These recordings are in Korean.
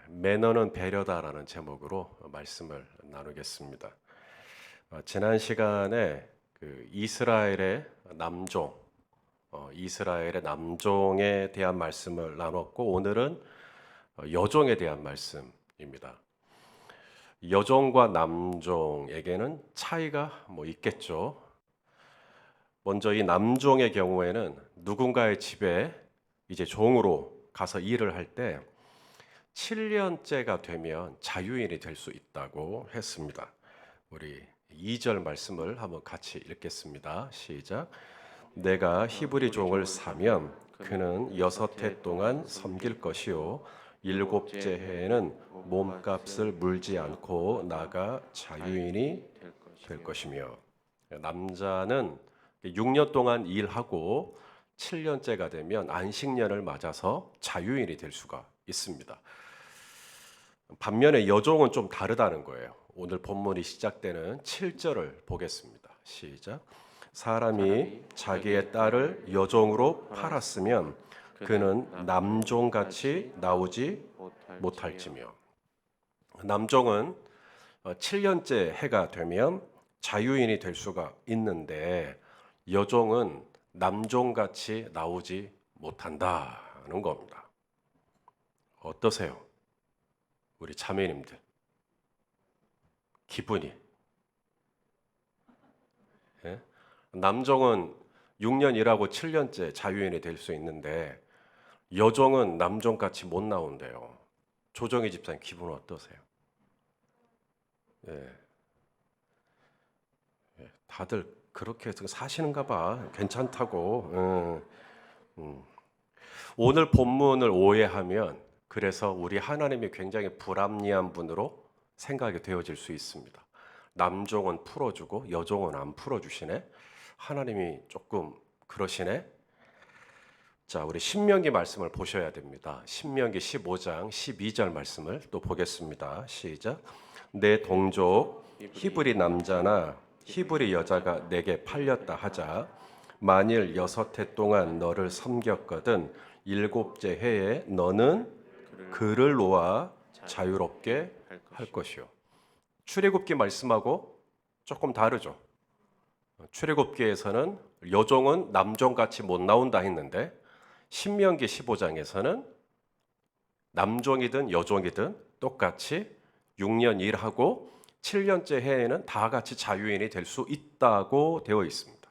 매너는 배려다라는 제목으로 말씀을 나누겠습니다. 지난 시간에 이스라엘의 남종에 대한 말씀을 나눴고 오늘은 여종에 대한 말씀입니다. 여종과 남종에게는 차이가 있겠죠. 먼저 이 남종의 경우에는 누군가의 집에 이제 종으로 가서 일을 할 때 7년째가 되면 자유인이 될 수 있다고 했습니다. 우리 2절 말씀을 한번 같이 읽겠습니다. 시작. 내가 히브리 종을 사면 그는 6해 동안 섬길 것이요 7째 해에는 몸값을 물지 않고 나가 자유인이 될 것이며, 남자는 6년 동안 일하고 7년째가 되면 안식년을 맞아서 자유인이 될 수가 있습니다. 반면에 여종은 좀 다르다는 거예요. 오늘 본문이 시작되는 7절을 보겠습니다. 시작. 사람이 자기의 딸을 여종으로 팔았으면 그는 남종같이 나오지 못할지며. 남종은 7년째 해가 되면 자유인이 될 수가 있는데 여종은 남종같이 나오지 못한다는 겁니다. 어떠세요? 우리 자매님들 기분이, 남종은 6년 일하고 7년째 자유인이 될 수 있는데 여종은 남종같이 못 나온대요. 조정희 집사님 기분 어떠세요? 다들 그렇게 사시는가 봐. 괜찮다고. 오늘 본문을 오해하면 그래서 우리 하나님이 굉장히 불합리한 분으로 생각이 되어질 수 있습니다. 남종은 풀어주고 여종은 안 풀어주시네. 하나님이 조금 그러시네. 자, 우리 신명기 말씀을 보셔야 됩니다. 신명기 15장 12절 말씀을 또 보겠습니다. 시작. 내 동족 히브리 남자나 히브리 여자가 내게 팔렸다 하자. 만일 6해 동안 너를 섬겼거든 7째 해에 너는 그를 놓아 자유롭게 할 것이요. 출애굽기 말씀하고 조금 다르죠. 출애굽기에서는 여종은 남종같이 못 나온다 했는데 신명기 15장에서는 남종이든 여종이든 똑같이 6년 일하고 7년째 해에는 다 같이 자유인이 될 수 있다고 되어 있습니다.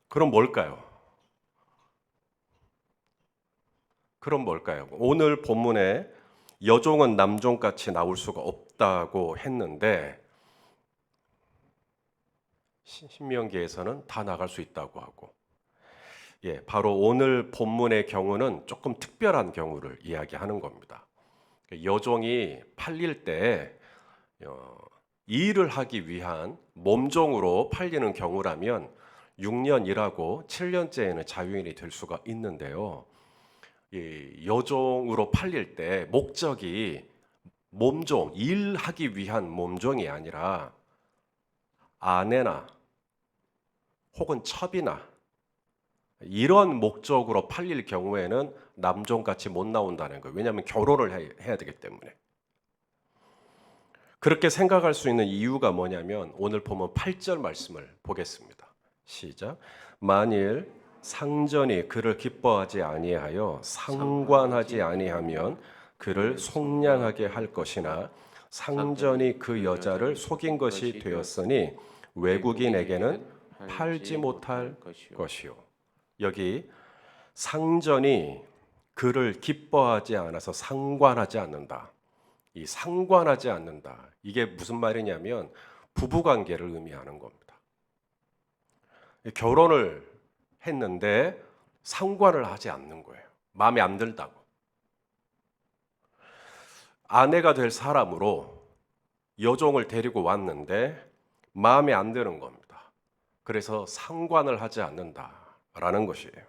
그럼 뭘까요? 오늘 본문에 여종은 남종같이 나올 수가 없다고 했는데 신명기에서는 다 나갈 수 있다고 하고, 바로 오늘 본문의 경우는 조금 특별한 경우를 이야기하는 겁니다. 여종이 팔릴 때 일을 하기 위한 몸종으로 팔리는 경우라면 6년 일하고 7년째에는 자유인이 될 수가 있는데요. 여종으로 팔릴 때 목적이 몸종, 일하기 위한 몸종이 아니라 아내나 혹은 첩이나 이런 목적으로 팔릴 경우에는 남종같이 못 나온다는 거예요. 왜냐하면 결혼을 해야 되기 때문에. 그렇게 생각할 수 있는 이유가 뭐냐면 오늘 보면 8절 말씀을 보겠습니다. 시작. 만일 상전이 그를 기뻐하지 아니하여 상관하지 아니하면 그를 속량하게 할 것이나 상전이 그 여자를 속인 것이 되었으니 외국인에게는 팔지 못할 것이요. 여기 상전이 그를 기뻐하지 않아서 상관하지 않는다. 이 상관하지 않는다. 이게 무슨 말이냐면 부부관계를 의미하는 겁니다. 결혼을 했는데 상관을 하지 않는 거예요. 마음에 안 들다고. 아내가 될 사람으로 여종을 데리고 왔는데 마음에 안 드는 겁니다. 그래서 상관을 하지 않는다라는 것이에요.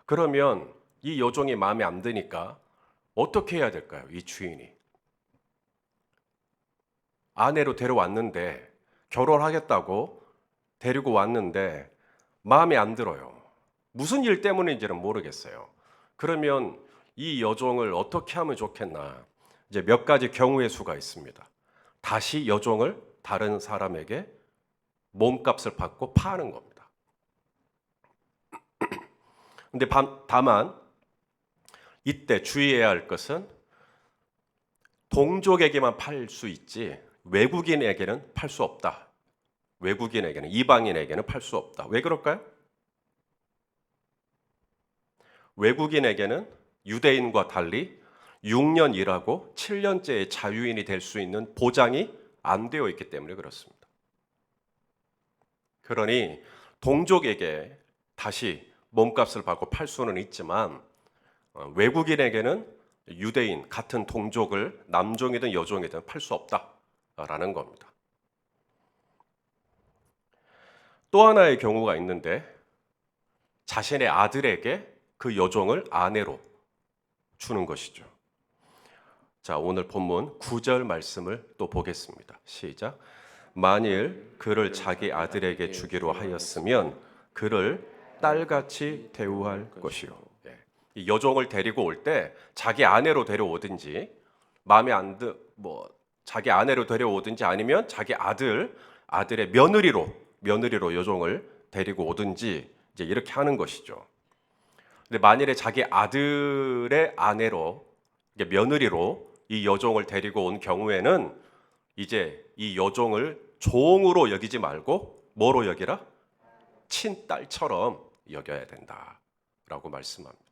그러면 이 여종이 마음에 안 드니까 어떻게 해야 될까요? 이 주인이. 아내로 데려왔는데 결혼하겠다고 데리고 왔는데 마음에 안 들어요. 무슨 일 때문인지는 모르겠어요. 그러면 이 여종을 어떻게 하면 좋겠나? 이제 몇 가지 경우의 수가 있습니다. 다시 여종을 다른 사람에게 몸값을 받고 파는 겁니다. 근데 다만 이때 주의해야 할 것은 동족에게만 팔 수 있지 외국인에게는 팔 수 없다. 외국인에게는, 이방인에게는 팔 수 없다. 왜 그럴까요? 외국인에게는 유대인과 달리 6년 일하고 7년째의 자유인이 될 수 있는 보장이 안 되어 있기 때문에 그렇습니다. 그러니 동족에게 다시 몸값을 받고 팔 수는 있지만 외국인에게는 유대인 같은 동족을 남종이든 여종이든 팔 수 없다라는 겁니다. 또 하나의 경우가 있는데 자신의 아들에게 그 여종을 아내로 주는 것이죠. 자, 오늘 본문 9절 말씀을 또 보겠습니다. 시작. 만일 그를 자기 아들에게 주기로 하였으면 그를 딸같이 대우할 것이요. 이 여종을 데리고 올 때 자기 아내로 데려오든지 마음에 안 자기 아내로 데려오든지 아니면 자기 아들의 며느리로 여종을 데리고 오든지 이제 이렇게 하는 것이죠. 근데 만일에 자기 아들의 아내로 며느리로 이 여종을 데리고 온 경우에는 이제 이 여종을 종으로 여기지 말고 뭐로 여기라? 친딸처럼 여겨야 된다라고 말씀합니다.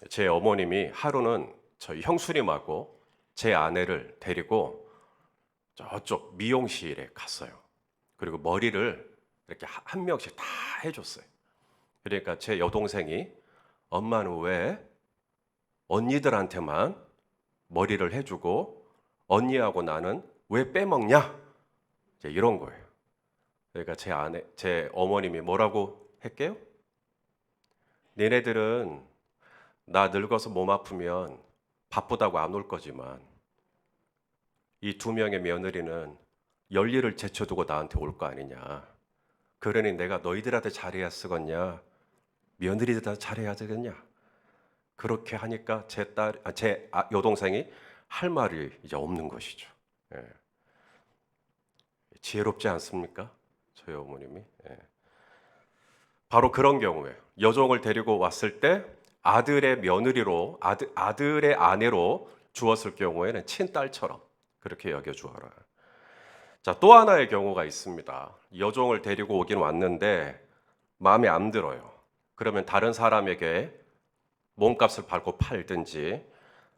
제 어머님이 하루는 저희 형수님하고 제 아내를 데리고 저쪽 미용실에 갔어요. 그리고 머리를 이렇게 한 명씩 다 해줬어요. 그러니까 제 여동생이 엄마는 왜 언니들한테만 머리를 해주고 언니하고 나는 왜 빼먹냐? 이제 이런 거예요. 그러니까 제 어머님이 뭐라고 했게요? 니네들은 나 늙어서 몸 아프면 바쁘다고 안 올 거지만 이 두 명의 며느리는 열일을 제쳐두고 나한테 올 거 아니냐. 그러니 내가 너희들한테 잘해야 쓰겠냐? 며느리들한테 잘해야 되겠냐? 그렇게 하니까 제 여동생이 할 말이 이제 없는 것이죠. 예. 지혜롭지 않습니까? 저희 어머님이. 예. 바로 그런 경우에 여종을 데리고 왔을 때 아들의 며느리로 아들의 아내로 주었을 경우에는 친딸처럼 그렇게 여겨주어라. 자, 또 하나의 경우가 있습니다. 여종을 데리고 오긴 왔는데 마음에 안 들어요. 그러면 다른 사람에게 몸값을 받고 팔든지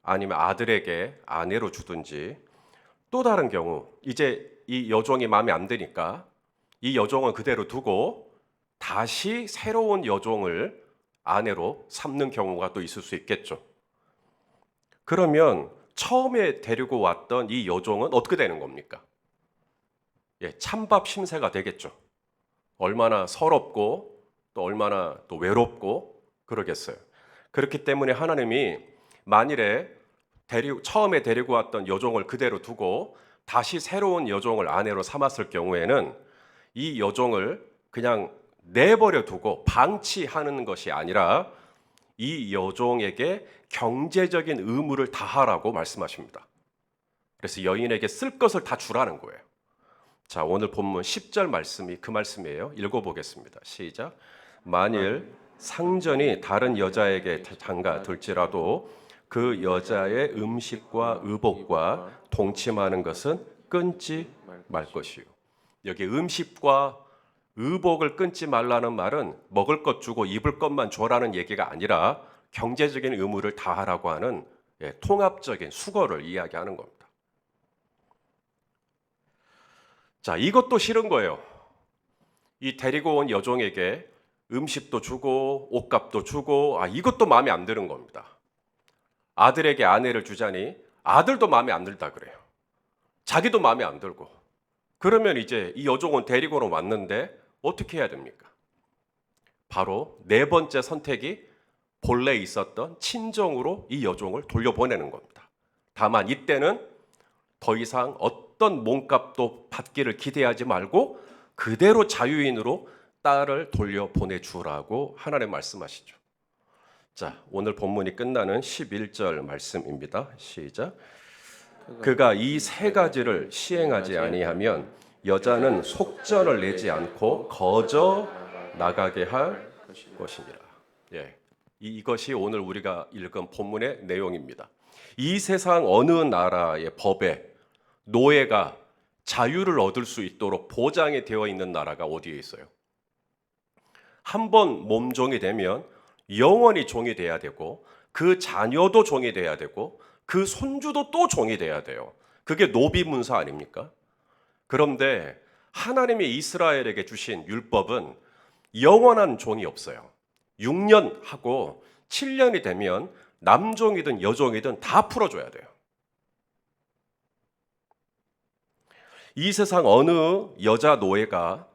아니면 아들에게 아내로 주든지 또 다른 경우 이제 이 여종이 마음에 안 드니까 이 여종을 그대로 두고 다시 새로운 여종을 아내로 삼는 경우가 또 있을 수 있겠죠. 그러면 처음에 데리고 왔던 이 여종은 어떻게 되는 겁니까? 찬밥 심세가 되겠죠. 얼마나 서럽고 또 얼마나 또 외롭고 그러겠어요. 그렇기 때문에 하나님이 만일에 처음에 데리고 왔던 여종을 그대로 두고 다시 새로운 여종을 아내로 삼았을 경우에는 이 여종을 그냥 내버려 두고 방치하는 것이 아니라 이 여종에게 경제적인 의무를 다하라고 말씀하십니다. 그래서 여인에게 쓸 것을 다 주라는 거예요. 자, 오늘 본문 10절 말씀이 그 말씀이에요. 읽어보겠습니다. 시작. 만일 상전이 다른 여자에게 장가들지라도 그 여자의 음식과 의복과 동침하는 것은 끊지 말 것이요. 여기 음식과 의복을 끊지 말라는 말은 먹을 것 주고 입을 것만 줘라는 얘기가 아니라 경제적인 의무를 다하라고 하는 통합적인 수거를 이야기하는 겁니다. 자, 이것도 싫은 거예요. 이 데리고 온 여종에게 음식도 주고 옷값도 주고 이것도 마음에 안 드는 겁니다. 아들에게 아내를 주자니 아들도 마음에 안 들다 그래요. 자기도 마음에 안 들고. 그러면 이제 이 여종은 데리고는 왔는데 어떻게 해야 됩니까? 바로 네 번째 선택이 본래 있었던 친정으로 이 여종을 돌려보내는 겁니다. 다만 이때는 더 이상 어떤 몸값도 받기를 기대하지 말고 그대로 자유인으로 딸을 돌려보내주라고 하나님 말씀하시죠. 자, 오늘 본문이 끝나는 11절 말씀입니다. 시작. 그가 이 세 가지를 시행하지 아니하면 여자는 속전을 내지 않고 거저 나가게 할 것이니라. 예, 이것이 오늘 우리가 읽은 본문의 내용입니다. 이 세상 어느 나라의 법에 노예가 자유를 얻을 수 있도록 보장이 되어 있는 나라가 어디에 있어요? 한번 몸종이 되면 영원히 종이 돼야 되고 그 자녀도 종이 돼야 되고 그 손주도 또 종이 돼야 돼요. 그게 노비문서 아닙니까? 그런데 하나님이 이스라엘에게 주신 율법은 영원한 종이 없어요. 6년 하고 7년이 되면 남종이든 여종이든 다 풀어줘야 돼요. 이 세상 어느 여자 노예가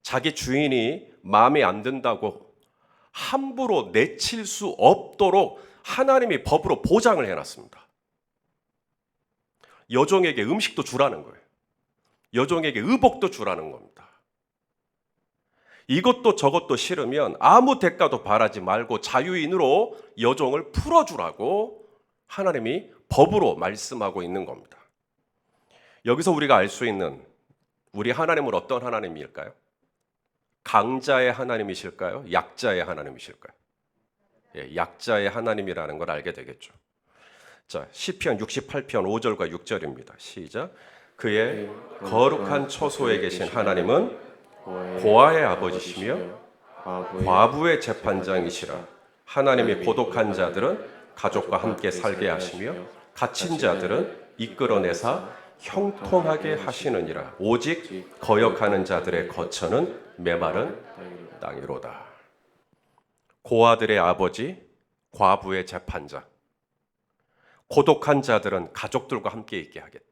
자기 주인이 마음에 안 든다고 함부로 내칠 수 없도록 하나님이 법으로 보장을 해놨습니다. 여종에게 음식도 주라는 거예요. 여종에게 의복도 주라는 겁니다. 이것도 저것도 싫으면 아무 대가도 바라지 말고 자유인으로 여종을 풀어주라고 하나님이 법으로 말씀하고 있는 겁니다. 여기서 우리가 알 수 있는 우리 하나님은 어떤 하나님일까요? 강자의 하나님이실까요? 약자의 하나님이실까요? 예, 약자의 하나님이라는 걸 알게 되겠죠. 자, 시편 68편 5절과 6절입니다. 시작. 그의 거룩한 처소에 계신 하나님은 고아의 아버지시며 과부의 재판장이시라. 하나님이 고독한 자들은 가족과 함께 살게 하시며 갇힌 자들은 이끌어내사 형통하게 하시느니라. 오직 거역하는 자들의 거처는 메마른 땅이로다. 고아들의 아버지, 과부의 재판장. 고독한 자들은 가족들과 함께 있게 하겠다.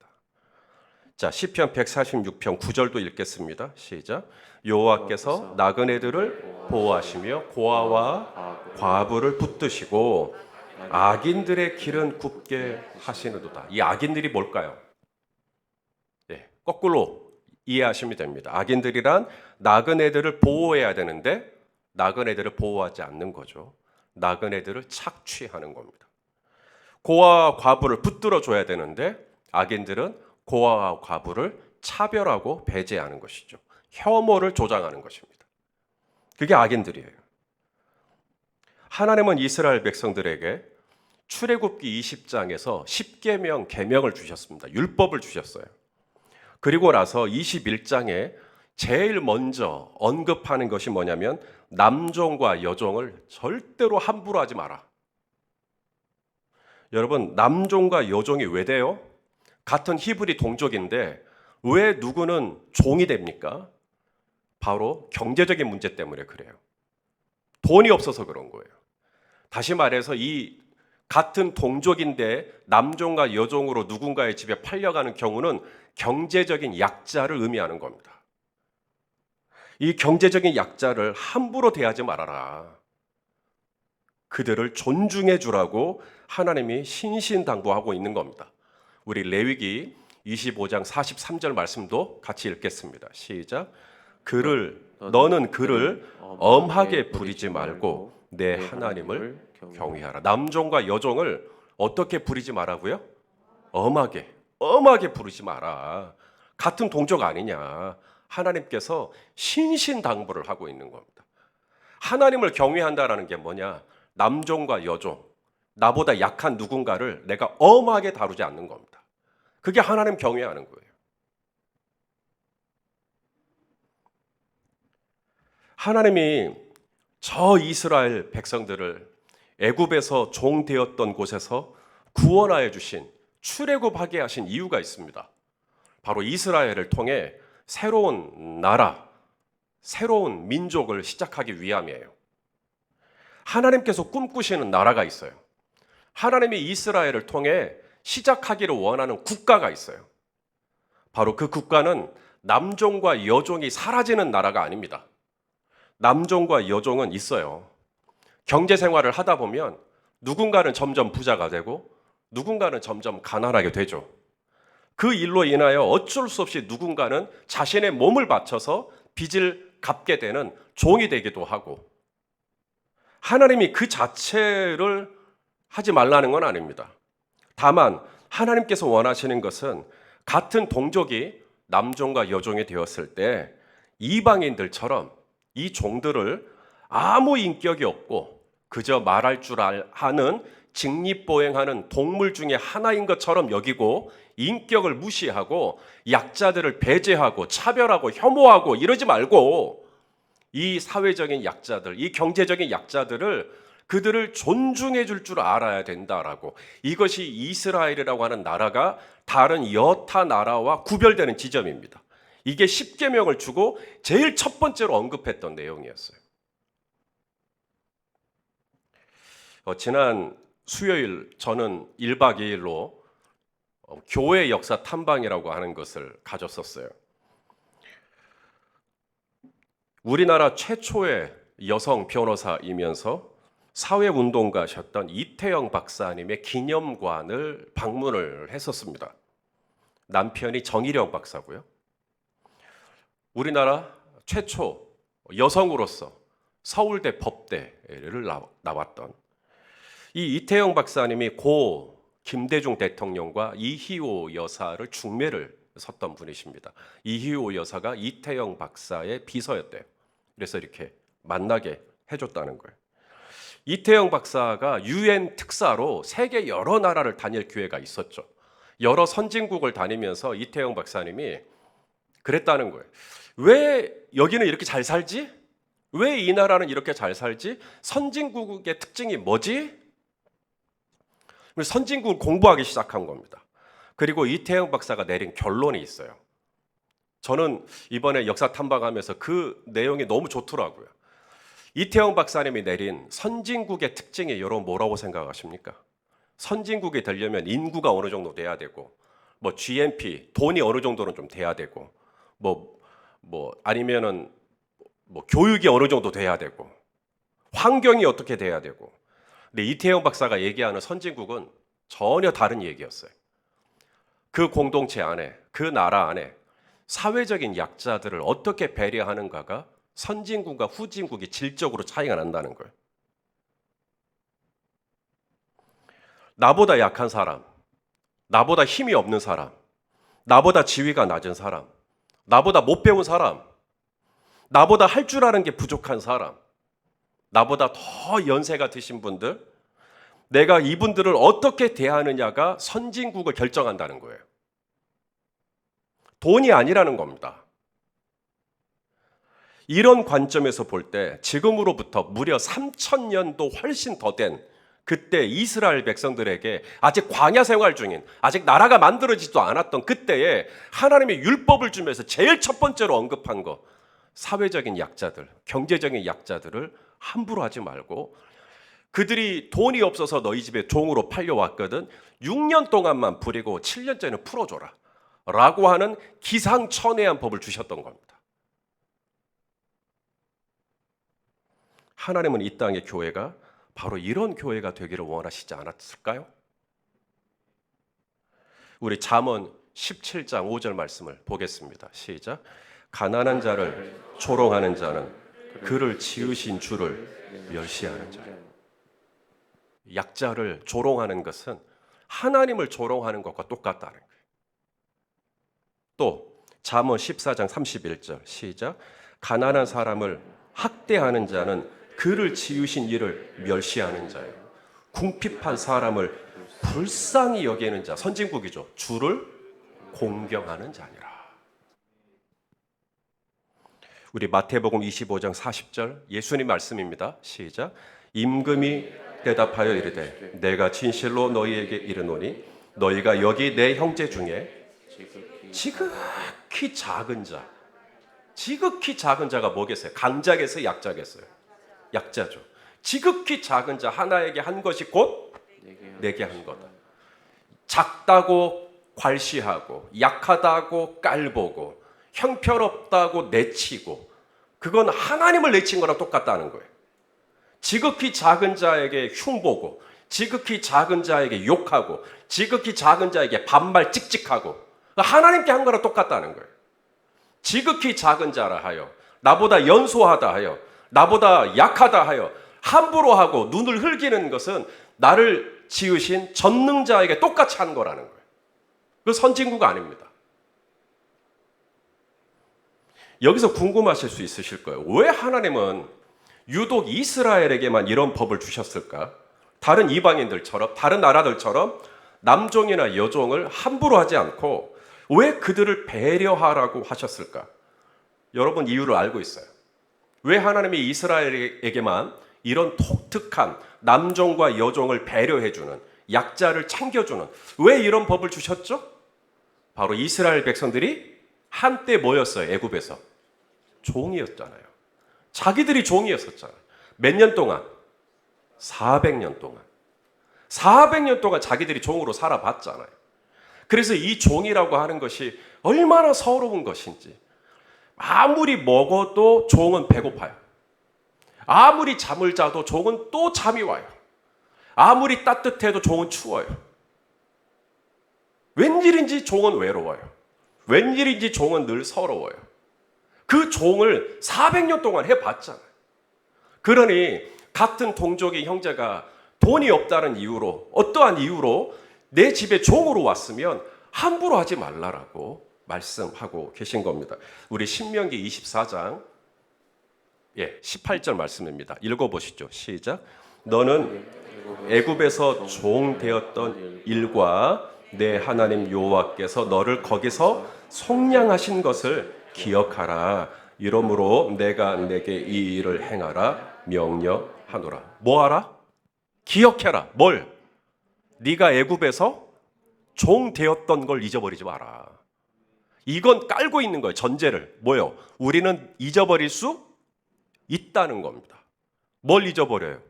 자, 시편 146편 9절도 읽겠습니다. 시작. 여호와께서 나그네들을 보호하시며 고아와 과부를 붙드시고 악인들의 길은 굽게 하시는도다. 이 악인들이 뭘까요? 네, 거꾸로 이해하시면 됩니다. 악인들이란 나그네들을 보호해야 되는데 나그네들을 보호하지 않는 거죠. 나그네들을 착취하는 겁니다. 고아와 과부를 붙들어 줘야 되는데 악인들은 고아와 과부를 차별하고 배제하는 것이죠. 혐오를 조장하는 것입니다. 그게 악인들이에요. 하나님은 이스라엘 백성들에게 출애굽기 20장에서 10계명 계명을 주셨습니다. 율법을 주셨어요. 그리고 나서 21장에 제일 먼저 언급하는 것이 뭐냐면 남종과 여종을 절대로 함부로 하지 마라. 여러분, 남종과 여종이 왜 돼요? 같은 히브리 동족인데 왜 누구는 종이 됩니까? 바로 경제적인 문제 때문에 그래요. 돈이 없어서 그런 거예요. 다시 말해서 이 같은 동족인데 남종과 여종으로 누군가의 집에 팔려가는 경우는 경제적인 약자를 의미하는 겁니다. 이 경제적인 약자를 함부로 대하지 말아라. 그들을 존중해 주라고 하나님이 신신당부하고 있는 겁니다. 우리 레위기 25장 43절 말씀도 같이 읽겠습니다. 시작. 너는 그를 엄하게 부리지 말고 내 하나님을 경외하라. 남종과 여종을 어떻게 부리지 말라고요? 엄하게 부르지 마라. 같은 동족 아니냐. 하나님께서 신신당부를 하고 있는 겁니다. 하나님을 경외한다라는 게 뭐냐? 남종과 여종, 나보다 약한 누군가를 내가 엄하게 다루지 않는 겁니다. 그게 하나님 경외하는 거예요. 하나님이 저 이스라엘 백성들을 애굽에서 종되었던 곳에서 구원하여 주신, 출애굽하게 하신 이유가 있습니다. 바로 이스라엘을 통해 새로운 나라, 새로운 민족을 시작하기 위함이에요. 하나님께서 꿈꾸시는 나라가 있어요. 하나님이 이스라엘을 통해 시작하기를 원하는 국가가 있어요. 바로 그 국가는 남종과 여종이 사라지는 나라가 아닙니다. 남종과 여종은 있어요. 경제 생활을 하다 보면 누군가는 점점 부자가 되고 누군가는 점점 가난하게 되죠. 그 일로 인하여 어쩔 수 없이 누군가는 자신의 몸을 바쳐서 빚을 갚게 되는 종이 되기도 하고, 하나님이 그 자체를 하지 말라는 건 아닙니다. 다만 하나님께서 원하시는 것은 같은 동족이 남종과 여종이 되었을 때 이방인들처럼 이 종들을 아무 인격이 없고 그저 말할 줄 아는 직립보행하는 동물 중에 하나인 것처럼 여기고 인격을 무시하고 약자들을 배제하고 차별하고 혐오하고 이러지 말고 이 사회적인 약자들, 이 경제적인 약자들을 그들을 존중해 줄 줄 알아야 된다라고. 이것이 이스라엘이라고 하는 나라가 다른 여타 나라와 구별되는 지점입니다. 이게 십계명을 주고 제일 첫 번째로 언급했던 내용이었어요. 지난 수요일 저는 1박 2일로 교회 역사 탐방이라고 하는 것을 가졌었어요. 우리나라 최초의 여성 변호사이면서 사회운동가셨던 이태영 박사님의 기념관을 방문을 했었습니다. 남편이 정일영 박사고요. 우리나라 최초 여성으로서 서울대 법대를 나왔던 이 이태영 박사님이 고 김대중 대통령과 이희호 여사를 중매를 섰던 분이십니다. 이희호 여사가 이태영 박사의 비서였대요. 그래서 이렇게 만나게 해줬다는 거예요. 이태영 박사가 UN 특사로 세계 여러 나라를 다닐 기회가 있었죠. 여러 선진국을 다니면서 이태영 박사님이 그랬다는 거예요. 왜 여기는 이렇게 잘 살지? 왜 이 나라는 이렇게 잘 살지? 선진국의 특징이 뭐지? 선진국을 공부하기 시작한 겁니다. 그리고 이태영 박사가 내린 결론이 있어요. 저는 이번에 역사 탐방하면서 그 내용이 너무 좋더라고요. 이태영 박사님이 내린 선진국의 특징이 여러분 뭐라고 생각하십니까? 선진국이 되려면 인구가 어느 정도 돼야 되고, 뭐 GNP 돈이 어느 정도는 좀 돼야 되고, 아니면은 교육이 어느 정도 돼야 되고, 환경이 어떻게 돼야 되고. 근데 이태영 박사가 얘기하는 선진국은 전혀 다른 얘기였어요. 그 공동체 안에, 그 나라 안에 사회적인 약자들을 어떻게 배려하는가가 선진국과 후진국이 질적으로 차이가 난다는 거예요. 나보다 약한 사람, 나보다 힘이 없는 사람, 나보다 지위가 낮은 사람, 나보다 못 배운 사람, 나보다 할 줄 아는 게 부족한 사람, 나보다 더 연세가 드신 분들, 내가 이분들을 어떻게 대하느냐가 선진국을 결정한다는 거예요. 돈이 아니라는 겁니다. 이런 관점에서 볼 때 지금으로부터 무려 3,000년도 훨씬 더 된 그때 이스라엘 백성들에게 아직 광야 생활 중인, 아직 나라가 만들어지지도 않았던 그때에 하나님의 율법을 주면서 제일 첫 번째로 언급한 거, 사회적인 약자들, 경제적인 약자들을 함부로 하지 말고, 그들이 돈이 없어서 너희 집에 종으로 팔려왔거든 6년 동안만 부리고 7년째는 풀어줘라 라고 하는 기상천외한 법을 주셨던 겁니다. 하나님은 이 땅의 교회가 바로 이런 교회가 되기를 원하시지 않았을까요? 우리 잠언 17장 5절 말씀을 보겠습니다. 시작. 가난한 자를 조롱하는 자는 그를 지으신 주를 멸시하는 자예요. 약자를 조롱하는 것은 하나님을 조롱하는 것과 똑같다는 거예요. 또 잠언 14장 31절 시작. 가난한 사람을 학대하는 자는 그를 지으신 이를 멸시하는 자예요. 궁핍한 사람을 불쌍히 여기는 자, 선진국이죠. 주를 공경하는 자니라. 우리 마태복음 25장 40절 예수님 말씀입니다. 시작. 임금이 대답하여 이르되 내가 진실로 너희에게 이르노니 너희가 여기 내 형제 중에 지극히 작은 자, 지극히 작은 자가 뭐겠어요? 강자겠어요? 약자겠어요? 약자죠. 지극히 작은 자 하나에게 한 것이 곧 내게 한 거다. 작다고 괄시하고 약하다고 깔보고 형편없다고 내치고, 그건 하나님을 내친 거랑 똑같다는 거예요. 지극히 작은 자에게 흉보고, 지극히 작은 자에게 욕하고, 지극히 작은 자에게 반말 찍찍하고, 하나님께 한 거랑 똑같다는 거예요. 지극히 작은 자라 하여 나보다 연소하다 하여, 나보다 약하다 하여 함부로 하고 눈을 흘기는 것은 나를 지으신 전능자에게 똑같이 한 거라는 거예요. 그 선진국가 아닙니다. 여기서 궁금하실 수 있으실 거예요. 왜 하나님은 유독 이스라엘에게만 이런 법을 주셨을까? 다른 이방인들처럼, 다른 나라들처럼 남종이나 여종을 함부로 하지 않고 왜 그들을 배려하라고 하셨을까? 여러분 이유를 알고 있어요. 왜 하나님이 이스라엘에게만 이런 독특한 남종과 여종을 배려해주는, 약자를 챙겨주는, 왜 이런 법을 주셨죠? 바로 이스라엘 백성들이 한때 뭐였어요? 애굽에서 종이었잖아요. 자기들이 종이었었잖아요. 몇 년 동안? 400년 동안. 400년 동안 자기들이 종으로 살아봤잖아요. 그래서 이 종이라고 하는 것이 얼마나 서러운 것인지. 아무리 먹어도 종은 배고파요. 아무리 잠을 자도 종은 또 잠이 와요. 아무리 따뜻해도 종은 추워요. 웬일인지 종은 외로워요. 웬일인지 종은 늘 서러워요. 그 종을 400년 동안 해봤잖아요. 그러니 같은 동족의 형제가 돈이 없다는 이유로, 어떠한 이유로 내 집에 종으로 왔으면 함부로 하지 말라라고 말씀하고 계신 겁니다. 우리 신명기 24장 18절 말씀입니다. 읽어보시죠. 시작. 너는 애굽에서 종 되었던 일과 내 하나님 여호와께서 너를 거기서 속량하신 것을 기억하라. 이러므로 내가 내게 이 일을 행하라 명령하노라. 뭐 하라? 기억해라. 뭘? 네가 애굽에서 종 되었던 걸 잊어버리지 마라. 이건 깔고 있는 거예요. 전제를. 뭐요? 우리는 잊어버릴 수 있다는 겁니다. 뭘 잊어버려요?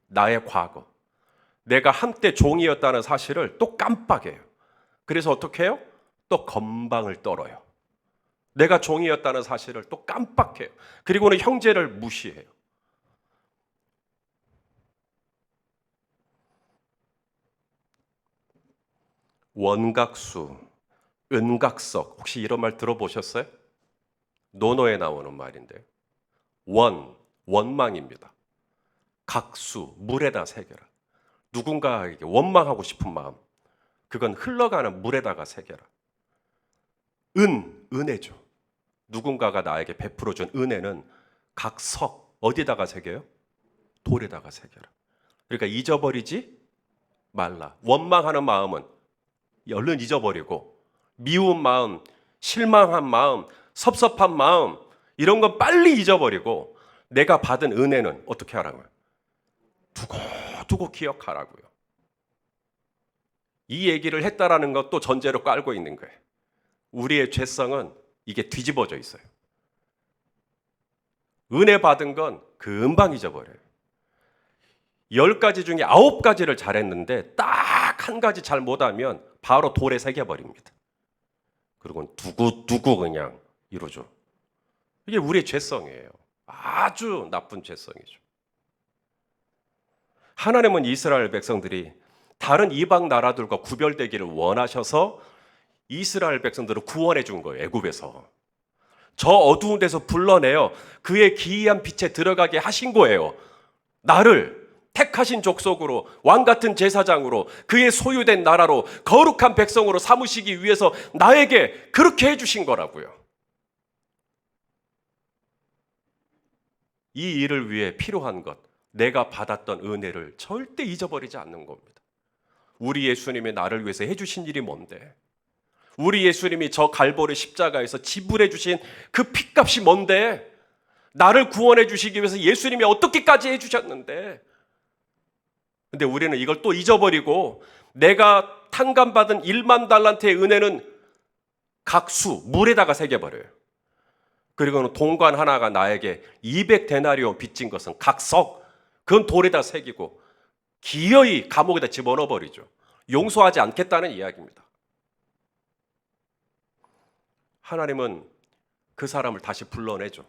나의 과거. 내가 한때 종이었다는 사실을 또 깜빡해요. 그래서 어떻게 해요? 또 건방을 떨어요. 내가 종이었다는 사실을 또 깜빡해요. 그리고는 형제를 무시해요. 원각수, 은각석, 혹시 이런 말 들어보셨어요? 논어에 나오는 말인데요. 원망입니다. 각수, 물에다 새겨라. 누군가에게 원망하고 싶은 마음, 그건 흘러가는 물에다가 새겨라. 은혜죠. 누군가가 나에게 베풀어준 은혜는 각석, 어디다가 새겨요? 돌에다가 새겨라. 그러니까 잊어버리지 말라. 원망하는 마음은 얼른 잊어버리고, 미운 마음, 실망한 마음, 섭섭한 마음, 이런 건 빨리 잊어버리고, 내가 받은 은혜는 어떻게 하라고요? 두고 기억하라고요. 이 얘기를 했다라는 것도 전제로 깔고 있는 거예요. 우리의 죄성은 이게 뒤집어져 있어요. 은혜 받은 건 금방 잊어버려요. 10가지 중에 9가지를 잘했는데 딱 한 가지 잘 못하면 바로 돌에 새겨버립니다. 그리고 두고 그냥 이러죠. 이게 우리의 죄성이에요. 아주 나쁜 죄성이죠. 하나님은 이스라엘 백성들이 다른 이방 나라들과 구별되기를 원하셔서 이스라엘 백성들을 구원해 준 거예요. 애굽에서. 저 어두운 데서 불러내어 그의 기이한 빛에 들어가게 하신 거예요. 나를 택하신 족속으로, 왕같은 제사장으로, 그의 소유된 나라로, 거룩한 백성으로 삼으시기 위해서 나에게 그렇게 해주신 거라고요. 이 일을 위해 필요한 것, 내가 받았던 은혜를 절대 잊어버리지 않는 겁니다. 우리 예수님이 나를 위해서 해주신 일이 뭔데? 우리 예수님이 저 갈보리 십자가에서 지불해 주신 그 핏값이 뭔데? 나를 구원해 주시기 위해서 예수님이 어떻게까지 해주셨는데? 근데 우리는 이걸 또 잊어버리고, 내가 탕감받은 1만 달란트의 은혜는 각수, 물에다가 새겨버려요. 그리고는 동관 하나가 나에게 200데나리온 빚진 것은 각석, 그건 돌에다 새기고 기어이 감옥에다 집어넣어버리죠. 용서하지 않겠다는 이야기입니다. 하나님은 그 사람을 다시 불러내죠.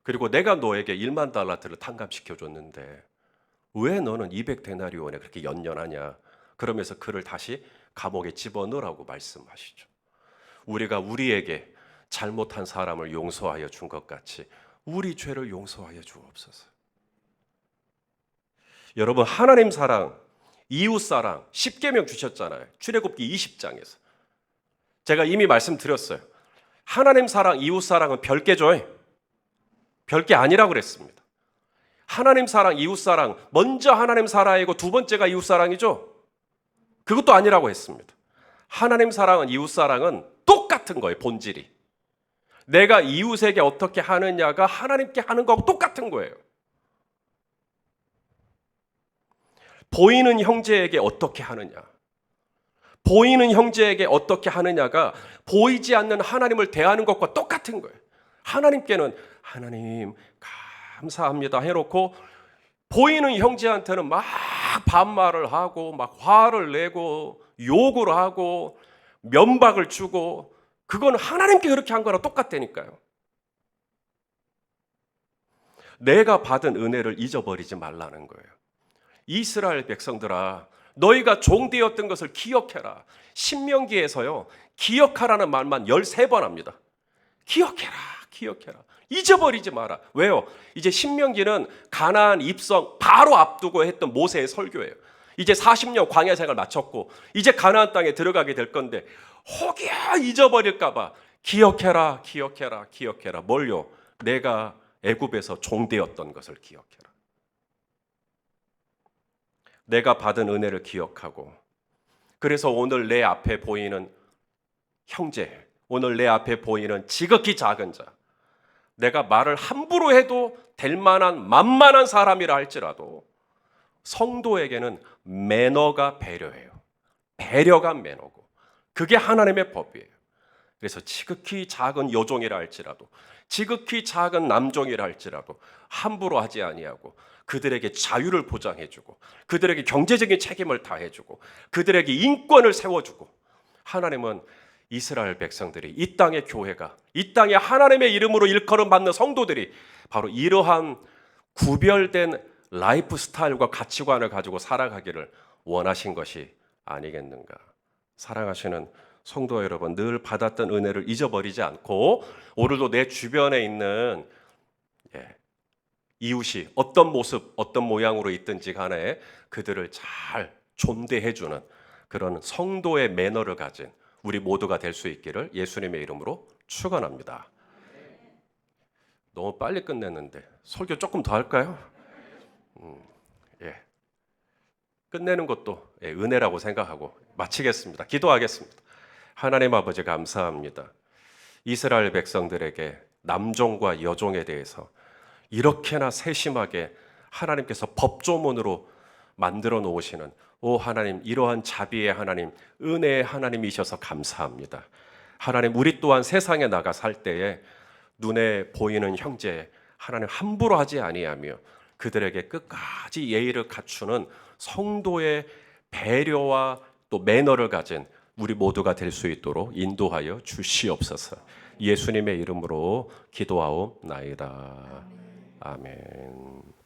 그리고 내가 너에게 1만 달란트를 탕감시켜줬는데 왜 너는 200데나리온에 그렇게 연연하냐? 그러면서 그를 다시 감옥에 집어넣으라고 말씀하시죠. 우리가 우리에게 잘못한 사람을 용서하여 준 것 같이 우리 죄를 용서하여 주옵소서. 여러분, 하나님 사랑, 이웃 사랑 10계명 주셨잖아요. 출애굽기 20장에서. 제가 이미 말씀드렸어요. 하나님 사랑, 이웃 사랑은 별개죠. 별개 아니라고 그랬습니다. 하나님 사랑, 이웃 사랑, 먼저 하나님 사랑이고 두 번째가 이웃 사랑이죠. 그것도 아니라고 했습니다. 하나님 사랑은 이웃 사랑은 똑같은 거예요. 본질이. 내가 이웃에게 어떻게 하느냐가 하나님께 하는 거하고 똑같은 거예요. 보이는 형제에게 어떻게 하느냐, 보이는 형제에게 어떻게 하느냐가 보이지 않는 하나님을 대하는 것과 똑같은 거예요. 하나님께는 하나님 감사합니다 해놓고 보이는 형제한테는 막 반말을 하고 막 화를 내고 욕을 하고 면박을 주고, 그건 하나님께 그렇게 한 거랑 똑같다니까요. 내가 받은 은혜를 잊어버리지 말라는 거예요. 이스라엘 백성들아, 너희가 종되었던 것을 기억해라. 신명기에서요, 기억하라는 말만 13번 합니다. 기억해라, 기억해라. 잊어버리지 마라. 왜요? 이제 신명기는 가나안 입성 바로 앞두고 했던 모세의 설교예요. 이제 40년 광야 생활 마쳤고 이제 가나안 땅에 들어가게 될 건데 혹여 잊어버릴까 봐 기억해라, 기억해라, 기억해라. 뭘요? 내가 애굽에서 종되었던 것을 기억해라. 내가 받은 은혜를 기억하고, 그래서 오늘 내 앞에 보이는 형제, 오늘 내 앞에 보이는 지극히 작은 자, 내가 말을 함부로 해도 될 만한 만만한 사람이라 할지라도 성도에게는 매너가 배려예요. 배려가 매너고, 그게 하나님의 법이에요. 그래서 지극히 작은 여종이라 할지라도, 지극히 작은 남종이라 할지라도 함부로 하지 아니하고 그들에게 자유를 보장해주고 그들에게 경제적인 책임을 다해주고 그들에게 인권을 세워주고, 하나님은 이스라엘 백성들이, 이 땅의 교회가, 이 땅에 하나님의 이름으로 일컬음 받는 성도들이 바로 이러한 구별된 라이프 스타일과 가치관을 가지고 살아가기를 원하신 것이 아니겠는가. 사랑하시는 성도 여러분, 늘 받았던 은혜를 잊어버리지 않고 오늘도 내 주변에 있는 이웃이 어떤 모습, 어떤 모양으로 있든지 간에 그들을 잘 존대해주는 그런 성도의 매너를 가진 우리 모두가 될 수 있기를 예수님의 이름으로 축원합니다. 너무 빨리 끝냈는데 설교 조금 더 할까요? 끝내는 것도 은혜라고 생각하고 마치겠습니다. 기도하겠습니다. 하나님 아버지, 감사합니다. 이스라엘 백성들에게 남종과 여종에 대해서 이렇게나 세심하게 하나님께서 법조문으로 만들어 놓으시는, 오 하나님, 이러한 자비의 하나님, 은혜의 하나님이셔서 감사합니다. 하나님, 우리 또한 세상에 나가 살 때에 눈에 보이는 형제 하나님 함부로 하지 아니하며 그들에게 끝까지 예의를 갖추는 성도의 배려와 또 매너를 가진 우리 모두가 될 수 있도록 인도하여 주시옵소서. 예수님의 이름으로 기도하옵나이다. 아멘.